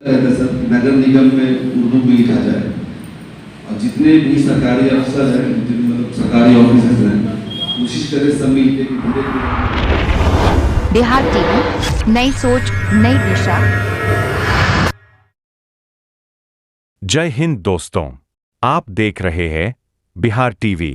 रहता है सर, नगर निगम में उर्दू में लिखा जाए और जितने भी सरकारी अफसर हैं, मतलब सरकारी ऑफिसर्स हैं, कोशिश करें सब मिलके कि बिहार टीवी, नई सोच नई दिशा। जय हिंद दोस्तों, आप देख रहे हैं बिहार टीवी।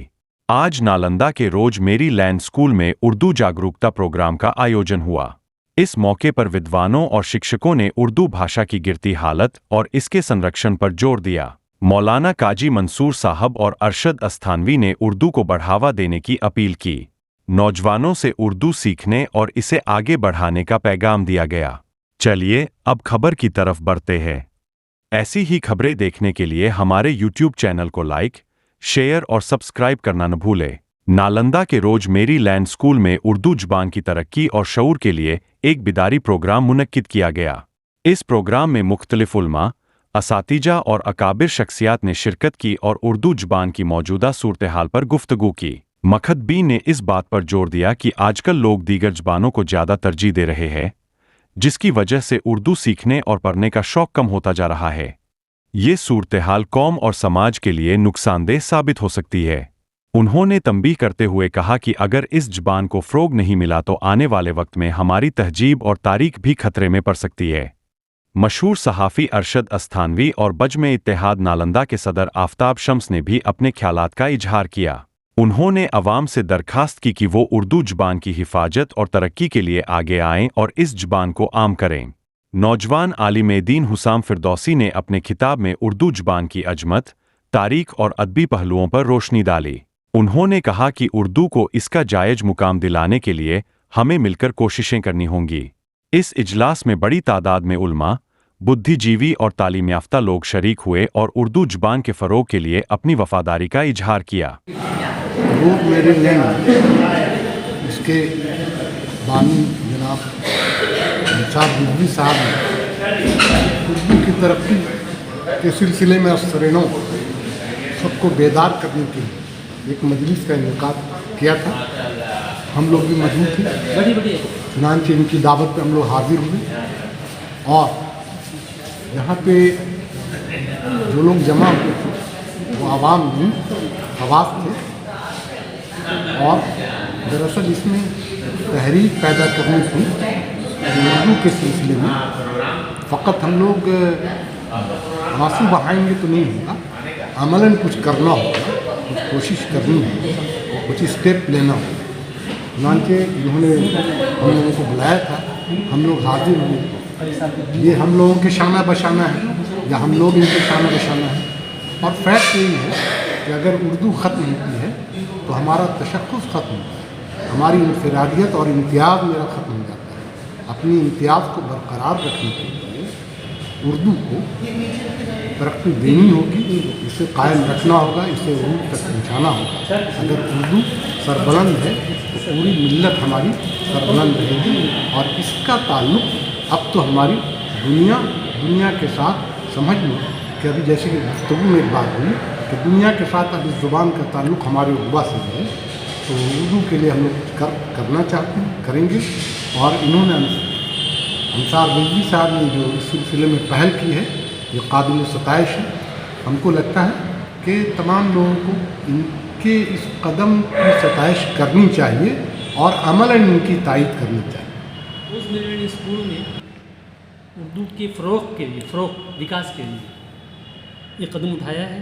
आज नालंदा के रोज मेरी लैंड स्कूल में उर्दू जागरूकता प्रोग्राम का आयोजन हुआ। इस मौके पर विद्वानों और शिक्षकों ने उर्दू भाषा की गिरती हालत और इसके संरक्षण पर जोर दिया। मौलाना काजी मंसूर साहब और अरशद अस्थानवी ने उर्दू को बढ़ावा देने की अपील की। नौजवानों से उर्दू सीखने और इसे आगे बढ़ाने का पैगाम दिया गया। चलिए अब खबर की तरफ बढ़ते हैं। ऐसी ही खबरें देखने के लिए हमारे YouTube चैनल को लाइक, शेयर और सब्सक्राइब करना न भूलें। नालंदा के रोज मेरी लैंड स्कूल में उर्दू ज़ुबान की तरक्की और शऊर के लिए एक बिदारी प्रोग्राम मुनक्किद किया गया। इस प्रोग्राम में मुख्तलिफ उलमा, असातिजा और अकाबिर शख्सियात ने शिरकत की और उर्दू ज़ुबान की मौजूदा सूरत हाल पर गुफ्तगू की। मखदबी ने इस बात पर जोर दिया कि आजकल लोग दीगर ज़ुबानों को ज़्यादा तरजीह दे रहे हैं, जिसकी वजह से उर्दू सीखने और पढ़ने का शौक कम होता जा रहा है। ये सूरत हाल कौम और समाज के लिए नुकसानदेह साबित हो सकती है। उन्होंने तंबीह करते हुए कहा कि अगर इस ज़ुबान को फ़रोग़ नहीं मिला तो आने वाले वक्त में हमारी तहजीब और तारीख भी खतरे में पड़ सकती है। मशहूर सहाफ़ी अरशद अस्थानवी और बजमे इत्तेहाद नालंदा के सदर आफ़ताब शम्स ने भी अपने ख्यालात का इजहार किया। उन्होंने अवाम से दरखास्त की कि वो उर्दू ज़ुबान की हिफाजत और तरक्की के लिए आगे आएं और इस ज़ुबान को आम करें। नौजवान आलिम दीन हुसाम फिरदौसी ने अपने खिताब में उर्दू ज़ुबान की अजमत, तारीख और अदबी पहलुओं पर रोशनी डाली। उन्होंने कहा कि उर्दू को इसका जायज़ मुकाम दिलाने के लिए हमें मिलकर कोशिशें करनी होंगी। इस इजलास में बड़ी तादाद में उलमा, बुद्धिजीवी और तालीम याफ्ता लोग शरीक हुए और उर्दू ज़ुबान के फ़रोग़ के लिए अपनी वफ़ादारी का इजहार किया। रूट मेरी लैंड, इसके बानी जनाब निसार बिजली साहब ने उर्दू की तरक्की के सिलसिले में असरेनों सबको बेदार करने के लिए एक मजलिस का इनेकाद किया था। हम लोग भी मौजूद थे। चुनांचे इनकी दावत पे हम लोग हाजिर हुए और यहाँ पे जो लोग जमा हुए थे वो आवाम नहीं, खवास थे और दरअसल इसमें तहरीक पैदा करनी थी उर्दू के सिलसिले में। फ़कत हम लोग आंसू बहाएंगे तो नहीं होगा, अमलन कुछ करना होगा, कुछ कोशिश करनी होगी, कुछ स्टेप लेना होगा। चुनांचे इन्होंने हम लोगों को बुलाया था, हम लोग हाजिर हुए। ये हम लोगों के शाना बशाना है या हम लोग इनके शाना बशाना है। और फैक्ट यही है कि अगर उर्दू ख़त्म होती है तो हमारा तशख़्ख़ुस ख़त्म होता है, हमारी इनफरादियत और इम्तियाज़ मेरा ख़त्म हो जाता है। अपनी इम्तियाज़ को बरकरार रखने के लिए उर्दू को तरक्की देनी होगी, इसे कायम रखना होगा, इसे रूह तक पहुँचाना होगा। अगर उर्दू सरबलंद है तो पूरी मिल्लत हमारी सरबलंद रहेगी। और इसका ताल्लुक़ अब तो हमारी दुनिया के साथ समझ लो कि अभी जैसे कि गुफ्तगू में एक बात हुई कि दुनिया के साथ अब इस ज़ुबान का ताल्लुक़ हमारे उर्दू से है, तो उर्दू के लिए हम लोग करना चाहते हैं, करेंगे। और इन्होंने अंसार बिजली साहब ने जो इस सिलसिले में पहल की है ये काबिल सताइश है। हमको लगता है कि तमाम लोगों को इनके इस कदम की सताइश करनी चाहिए और अमलन इनकी तायीद करनी चाहिए। उस मेरे स्कूल में उर्दू के फ़रोग़ विकास के लिए ये कदम उठाया है,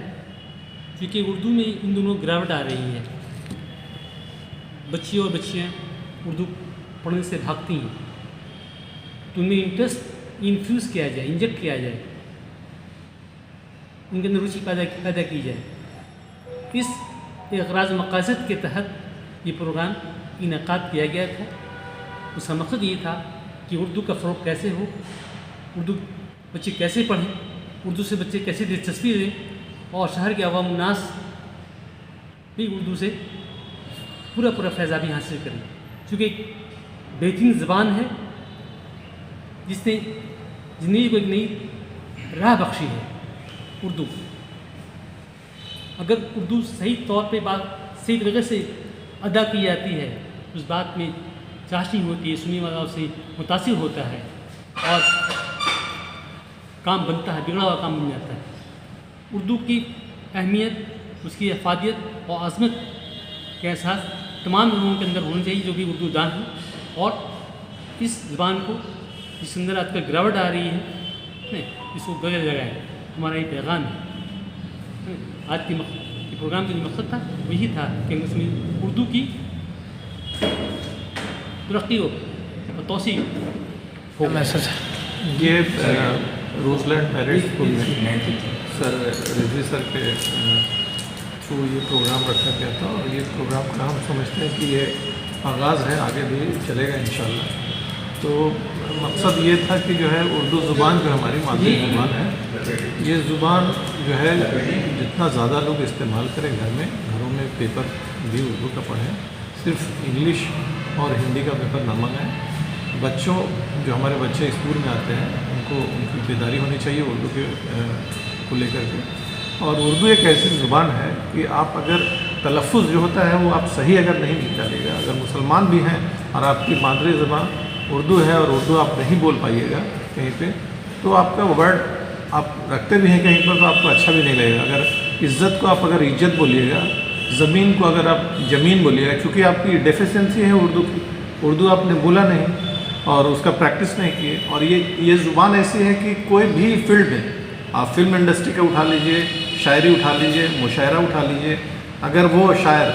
क्योंकि उर्दू में इन दोनों गिरावट आ रही है। बच्चे और बच्चियाँ उर्दू पढ़ने से भागती हैं, तो उनमें इंटरेस्ट इन्फ्यूज़ किया जाए, इंजेक्ट किया जाए, उनके अंदर रुचि पैदा की जाए। इस इग़राज़ मक़ासद के तहत ये प्रोग्राम इनेकाद किया गया था। उसका मकसद ये था कि उर्दू का फ़रोग़ कैसे हो, उर्दू बच्चे कैसे पढ़ें, उर्दू से बच्चे कैसे दिलचस्पी लें और शहर के अवाम उन्नास भी उर्दू से पूरा फैज़ाबी हासिल करें। चूँकि एक बेहतरीन ज़बान है जिसने ज़िंदगी को एक नई राह बख्शी है। उर्दू अगर उर्दू सही तौर पे सही तरीके से अदा की जाती है, उस बात में चाशनी होती है, सुनने वाला उससे मुतासिर होता है और काम बनता है, बिगड़ा हुआ काम बन जाता है। उर्दू की अहमियत, उसकी अफादियत और अज़मत का एहसास तमाम लोगों के अंदर होना चाहिए जो कि उर्दू दान हैं। और इस ज़बान को जिस अंदर आजकल गिरावट आ रही है इसको बदल लगाएं, हमारा ये पैगाम है। आज की प्रोग्राम का जो मकसद था वो यही था कि उसमें उर्दू की तरक्की हो और तोसी हो। ये रोजलैंड मैरिज स्कूल में सर रिजवी सर के थ्रू ये प्रोग्राम रखा गया था और ये प्रोग्राम का हम समझते हैं कि ये आगाज़ है, आगे भी चलेगा इंशाल्लाह। तो मकसद ये था कि जो है उर्दू ज़ुबान जो हमारी मादरी ज़ुबान है, ये ज़ुबान जो है जितना ज़्यादा लोग इस्तेमाल करें घरों में पेपर भी उर्दू का पढ़ें, सिर्फ इंग्लिश और हिंदी का पेपर न मंगाएं। बच्चों जो हमारे बच्चे स्कूल में आते हैं उनको उनकी बेदारी होनी चाहिए उर्दू के को लेकर के। और उर्दू एक ऐसी ज़ुबान है कि आप अगर तलफ़ुज़ जो होता है वो आप सही अगर नहीं निकालिएगा, अगर मुसलमान भी हैं और आपकी मादरी ज़ुबान उर्दू है और उर्दू आप नहीं बोल पाइएगा कहीं पे, तो आपका वर्ड आप रखते भी हैं कहीं पर तो आपको अच्छा भी नहीं लगेगा। अगर इज़्ज़त को आप अगर इज्जत बोलिएगा, ज़मीन को अगर आप ज़मीन बोलिएगा, क्योंकि आपकी डेफिशिएंसी है उर्दू की, उर्दू आपने बोला नहीं और उसका प्रैक्टिस नहीं किए। और ये ज़ुबान ऐसी है कि कोई भी फील्ड में आप फिल्म इंडस्ट्री का उठा लीजिए, शायरी उठा लीजिए, मुशायरा उठा लीजिए, अगर वो शायर,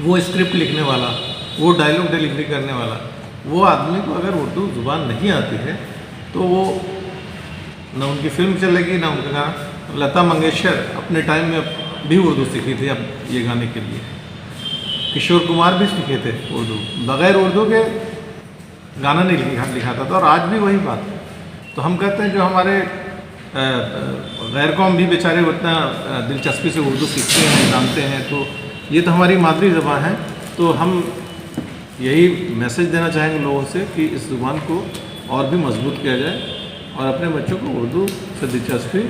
वो स्क्रिप्ट लिखने वाला, वो डायलॉग डिलीवरी करने वाला, वो आदमी को अगर उर्दू ज़ुबान नहीं आती है तो वो ना उनकी फिल्म चलेगी ना उनका गाना। लता मंगेशकर अपने टाइम में भी उर्दू सीखी थी अब ये गाने के लिए, किशोर कुमार भी सीखे थे उर्दू, बग़ैर उर्दू के गाना नहीं लिखाता था। और आज भी वही बात है। तो हम कहते हैं जो हमारे गैर कौम भी बेचारे उतना दिलचस्पी से उर्दू सीखते हैं, जानते हैं, तो ये तो हमारी मादरी ज़बान है। तो हम यही मैसेज देना चाहेंगे लोगों से कि इस ज़ुबान को और भी मजबूत किया जाए और अपने बच्चों को उर्दू से दिलचस्पी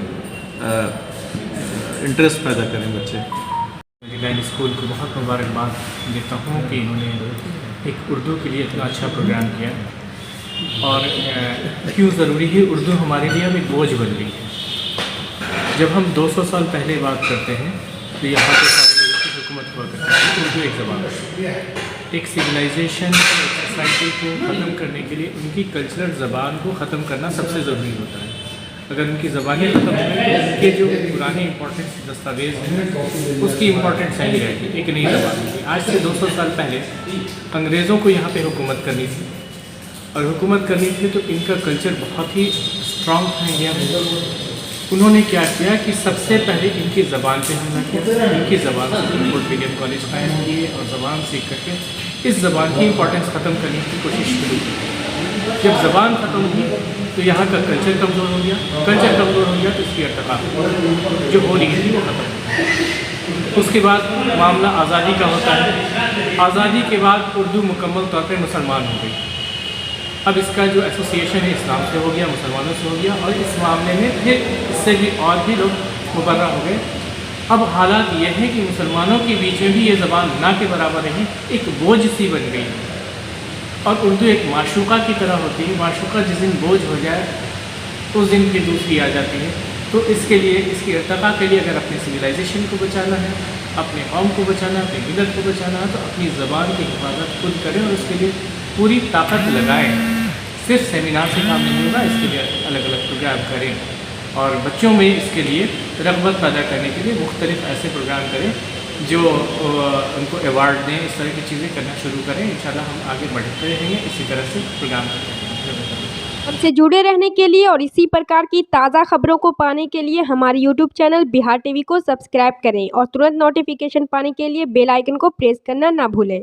इंटरेस्ट पैदा करें बच्चे। लैंड स्कूल को बहुत मुबारकबाद देता हूँ कि इन्होंने एक उर्दू के लिए इतना अच्छा प्रोग्राम किया। और क्यों ज़रूरी है, उर्दू हमारे लिए अब एक बोझ बन गई है। जब हम 200 साल पहले बात करते हैं तो यहाँ पे सारे लोगों की हुकूमत हुआ करती थी, उर्दू एक ज़बान है। एक सिविलाइजेशन सोसाइटी को ख़त्म करने के लिए उनकी कल्चरल ज़बान को ख़त्म करना सबसे ज़रूरी होता है। अगर उनकी ज़बानें ख़त्म हो गई तो उनके जो पुराने इंपॉर्टेंट दस्तावेज़ हैं उसकी इम्पोर्टेंस नहीं रहेगी, एक नई ज़बान होगी। आज से 200 साल पहले अंग्रेज़ों को यहाँ पे हुकूमत करनी थी और हुकूमत करनी थी तो इनका कल्चर बहुत ही स्ट्रॉन्ग था इंडिया में। उन्होंने क्या किया कि सबसे पहले इनकी ज़बान पे हमला किया, इनकी ज़बान से इंपोर्ट मीडियम कॉलेज कायम किए और ज़बान सीख करके इस ज़बान की इंपॉर्टेंस ख़त्म करने की कोशिश शुरू की। जब ज़बान ख़त्म हुई तो यहाँ का कल्चर कमज़ोर हो गया, कल्चर कमज़ोर हो गया तो इसकी अर्तक़ा जो हो रही थी वो ख़त्म। उसके बाद मामला आज़ादी का होता है। आज़ादी के बाद उर्दू मुकम्मल तौर पर मुसलमान हो गई। अब इसका जो एसोसिएशन है इस्लाम से हो गया, मुसलमानों से हो गया और इस मामले में फिर इससे भी और भी लोग मुबर्रा हो गए। अब हालात ये है कि मुसलमानों के बीच में भी ये ज़बान ना के बराबर नहीं, एक बोझ सी बन गई। और उर्दू एक माशूक़ा की तरह होती है, माशूक़ा जिस दिन बोझ हो जाए उस दिन फिर दूसरी आ जाती है। तो इसके लिए, इसकी इर्तक़ा के लिए अगर अपने सिविलाइजेशन को बचाना है, अपने कौम को बचाना है, अपने मिलत को बचाना है तो अपनी ज़बान की हिफाजत खुद करें और उसके लिए पूरी ताकत लगाएं। सिर्फ सेमिनार से काम नहीं होगा, इसके लिए अलग अलग प्रोग्राम करें और बच्चों में इसके लिए रग़बत पैदा करने के लिए मुख्तलिफ ऐसे प्रोग्राम करें जो उनको अवार्ड दें। इस तरह की चीज़ें करना शुरू करें। इंशाल्लाह हम आगे बढ़ते रहेंगे इसी तरह से प्रोग्राम करते रहेंगे। हमसे जुड़े रहने के लिए और इसी प्रकार की ताज़ा खबरों को पाने के लिए हमारे यूट्यूब चैनल बिहार टीवी को सब्सक्राइब करें और तुरंत नोटिफिकेशन पाने के लिए बेल आइकन को प्रेस करना ना भूलें।